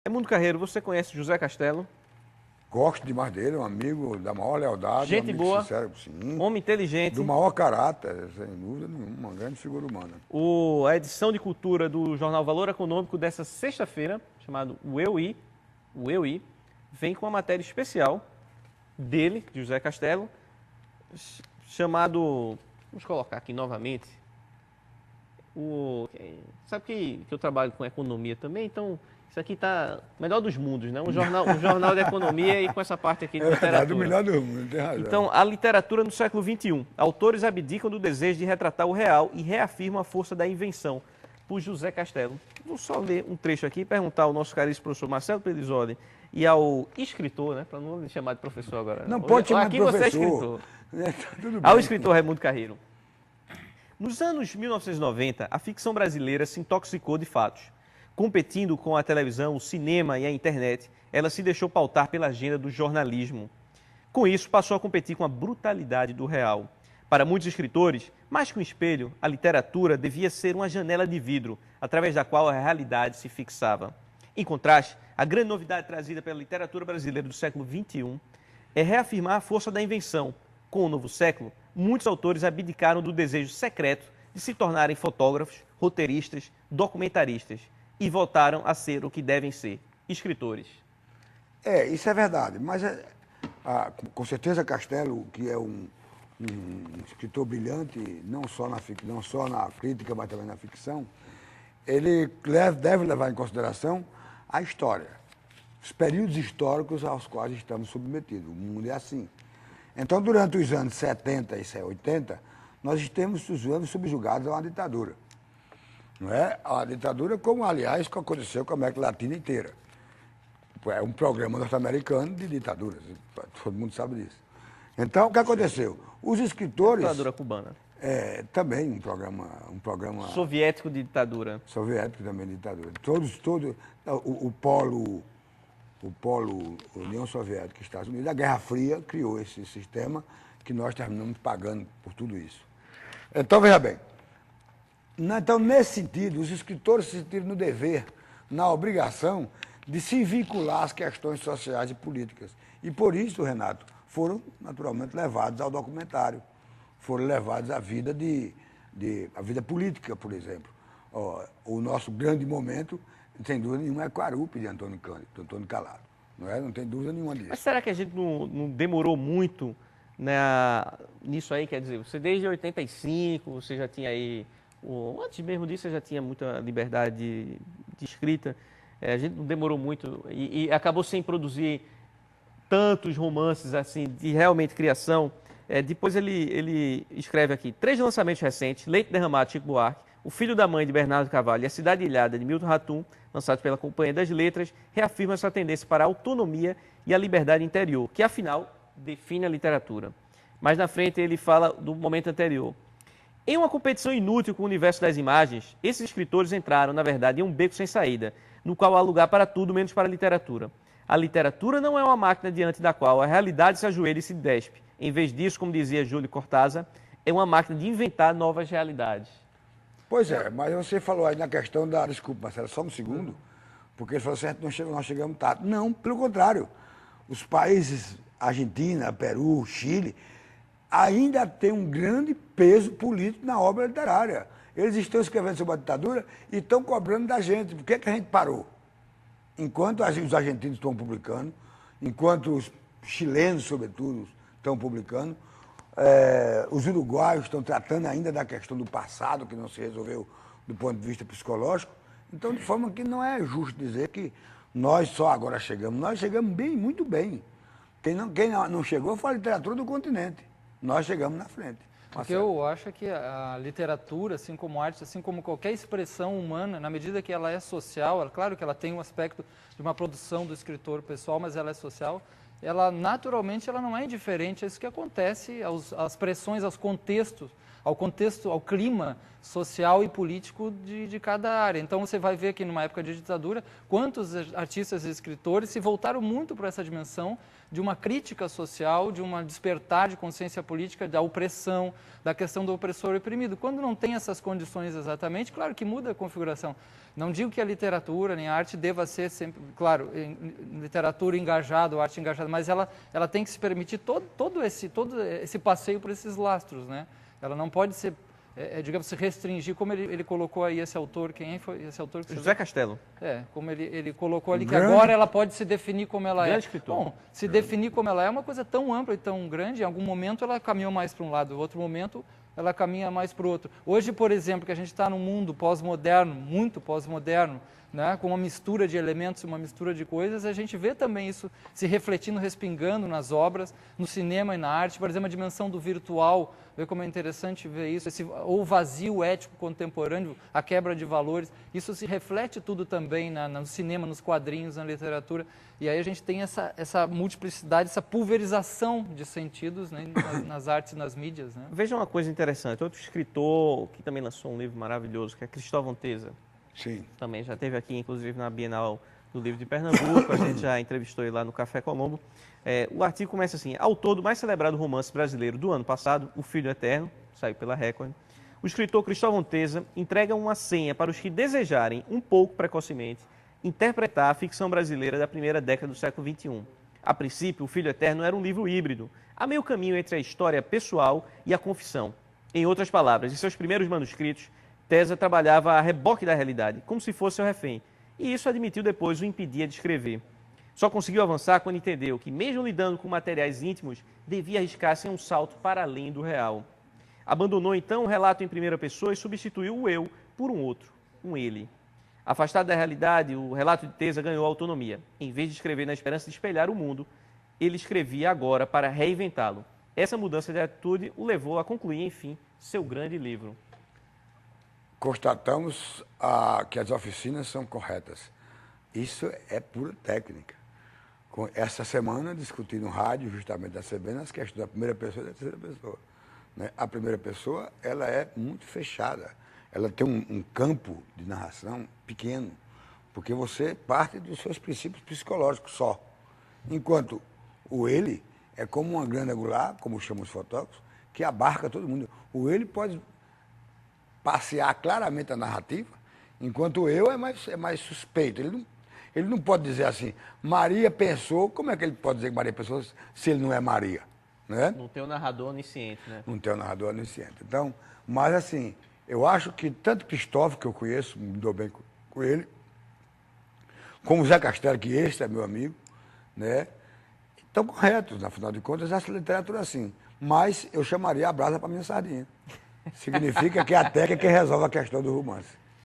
Raimundo Carreiro, você conhece José Castelo? Gosto demais dele, um amigo da maior lealdade, Gente um amigo boa, sincero, sim, homem inteligente. do maior caráter, sem dúvida nenhuma, uma grande figura humana. A edição de cultura do jornal Valor Econômico dessa sexta-feira, chamado o Eu I, vem com uma matéria especial dele, de José Castelo, chamado, vamos colocar aqui novamente, sabe que eu trabalho com economia também, então isso aqui está melhor dos mundos, né? Um jornal de economia e com essa parte aqui de literatura. É o melhor do mundo, tem razão. Então, a literatura no século XXI. Autores abdicam do desejo de retratar o real e reafirmam a força da invenção. Por José Castelo. Vou só ler um trecho aqui e perguntar ao nosso caríssimo professor Marcelo Pelizoli e ao escritor, né? Para não me chamar de professor agora. Não pode chamar de professor. Aqui você é escritor. Tudo bem. Ao escritor Raimundo Carreiro. Nos anos 1990, a ficção brasileira se intoxicou de fatos. Competindo com a televisão, o cinema e a internet, ela se deixou pautar pela agenda do jornalismo. Com isso, passou a competir com a brutalidade do real. Para muitos escritores, mais que um espelho, a literatura devia ser uma janela de vidro, através da qual a realidade se fixava. Em contraste, a grande novidade trazida pela literatura brasileira do século XXI é reafirmar a força da invenção. Com o novo século, muitos autores abdicaram do desejo secreto de se tornarem fotógrafos, roteiristas, documentaristas e voltaram a ser o que devem ser, escritores. Isso é verdade, mas com certeza Castelo, que é um escritor brilhante, não só na crítica, mas também na ficção, ele deve levar em consideração a história, os períodos históricos aos quais estamos submetidos. O mundo é assim. Então, durante os anos 70 e 80, nós estamos subjugados a uma ditadura. Não é? A ditadura, como, aliás, que aconteceu com a América Latina inteira. É um programa norte-americano de ditaduras, todo mundo sabe disso. Então, o que aconteceu? Os escritores... Ditadura cubana. Também um programa... Soviético de ditadura. Soviético também de ditadura. O polo União Soviética e Estados Unidos, a Guerra Fria criou esse sistema que nós terminamos pagando por tudo isso. Então, veja bem, então, nesse sentido, os escritores se sentiram no dever, na obrigação de se vincular às questões sociais e políticas. E por isso, Renato, foram naturalmente levados ao documentário, foram levados à vida à vida política, por exemplo. O nosso grande momento, sem dúvida nenhuma, é Quarupi, de Antônio Calado. Não tem dúvida nenhuma disso. Mas será que a gente não demorou muito, né, nisso aí? Quer dizer, você desde 85, você já tinha aí... Antes mesmo disso, você já tinha muita liberdade de escrita. A gente não demorou muito e acabou sem produzir tantos romances assim de realmente criação. Depois ele escreve aqui 3 lançamentos recentes: Leite Derramado, Chico Buarque, O Filho da Mãe, de Bernardo Carvalho, e A Cidade Ilhada, de Milton Ratum, lançados pela Companhia das Letras, reafirmam essa tendência para a autonomia e a liberdade interior, que afinal define a literatura. Mais na frente ele fala do momento anterior. Em uma competição inútil com o universo das imagens, esses escritores entraram, na verdade, em um beco sem saída, no qual há lugar para tudo menos para a literatura. A literatura não é uma máquina diante da qual a realidade se ajoelha e se despe. Em vez disso, como dizia Júlio Cortázar, é uma máquina de inventar novas realidades. Pois é, mas você falou aí na questão da... Desculpa, Marcelo, só um segundo, porque ele falou certo, nós chegamos tarde. Não, pelo contrário. Os países Argentina, Peru, Chile, ainda tem um grande peso político na obra literária. Eles estão escrevendo sobre a ditadura e estão cobrando da gente. Por que a gente parou? Enquanto os argentinos estão publicando, enquanto os chilenos, sobretudo, estão publicando, os uruguaios estão tratando ainda da questão do passado, que não se resolveu do ponto de vista psicológico. Então, de forma que não é justo dizer que nós só agora chegamos. Nós chegamos bem, muito bem. Quem não chegou foi a literatura do continente. Nós chegamos na frente. Porque eu acho que a literatura, assim como a arte, assim como qualquer expressão humana, na medida que ela é social, claro que ela tem um aspecto de uma produção do escritor pessoal, mas ela é social, ela naturalmente ela não é indiferente a isso que acontece, às pressões, ao contexto, ao clima social e político de cada área. Então você vai ver que numa época de ditadura, quantos artistas e escritores se voltaram muito para essa dimensão de uma crítica social, de uma despertar de consciência política, da opressão, da questão do opressor oprimido. Quando não tem essas condições exatamente, claro que muda a configuração. Não digo que a literatura nem a arte deva ser sempre, claro, literatura engajada, arte engajada, mas ela tem que se permitir todo esse passeio por esses lastros, né? Ela não pode ser, digamos, se restringir, como ele colocou aí esse autor, quem foi esse autor? Que José Castelo. Como ele colocou ali, que agora ela pode se definir como ela é. Escritor. Bom, se definir como ela é uma coisa tão ampla e tão grande, em algum momento ela caminhou mais para um lado, em outro momento ela caminha mais para o outro. Hoje, por exemplo, que a gente está num mundo pós-moderno, muito pós-moderno, né, com uma mistura de elementos, uma mistura de coisas, a gente vê também isso se refletindo, respingando nas obras, no cinema e na arte, por exemplo, a dimensão do virtual, ver como é interessante ver isso, ou vazio ético contemporâneo, a quebra de valores, isso se reflete tudo também no cinema, nos quadrinhos, na literatura, e aí a gente tem essa multiplicidade, essa pulverização de sentidos, né, nas artes e nas mídias. Né? Veja uma coisa interessante, outro escritor que também lançou um livro maravilhoso, que é Cristóvão Teza. Sim. Também já esteve aqui, inclusive, na Bienal do Livro de Pernambuco, a gente já entrevistou ele lá no Café Colombo. O artigo começa assim: autor do mais celebrado romance brasileiro do ano passado, O Filho Eterno, saiu pela Record, o escritor Cristóvão Teza entrega uma senha para os que desejarem, um pouco precocemente, interpretar a ficção brasileira da primeira década do século XXI. A princípio, O Filho Eterno era um livro híbrido, a meio caminho entre a história pessoal e a confissão. Em outras palavras, em seus primeiros manuscritos, Teza trabalhava a reboque da realidade, como se fosse seu refém, e isso admitiu depois o impedia de escrever. Só conseguiu avançar quando entendeu que, mesmo lidando com materiais íntimos, devia arriscar-se em um salto para além do real. Abandonou então o relato em primeira pessoa e substituiu o eu por um outro, um ele. Afastado da realidade, o relato de Teza ganhou autonomia. Em vez de escrever na esperança de espelhar o mundo, ele escrevia agora para reinventá-lo. Essa mudança de atitude o levou a concluir, enfim, seu grande livro. Constatamos que as oficinas são corretas. Isso é pura técnica. Essa semana, discuti no rádio, justamente da CBN, as questões da primeira pessoa e da terceira pessoa. Né? A primeira pessoa, ela é muito fechada. Ela tem um campo de narração pequeno, porque você parte dos seus princípios psicológicos só. Enquanto o ele é como uma grande angular, como chamam os fotógrafos, que abarca todo mundo. O ele pode passear claramente a narrativa, enquanto o eu é mais suspeito. Ele não pode dizer assim, Maria pensou, como é que ele pode dizer que Maria pensou se ele não é Maria? Né? Não tem o narrador onisciente, né? Não tem o narrador onisciente. Então, mas assim, eu acho que tanto Cristóvão, que eu conheço, me dou bem com ele, como o Zé Castelo, que este é meu amigo, né? Estão corretos, afinal de contas, essa literatura assim. Mas eu chamaria a brasa para minha sardinha. Significa que a técnica que resolve a questão do romance.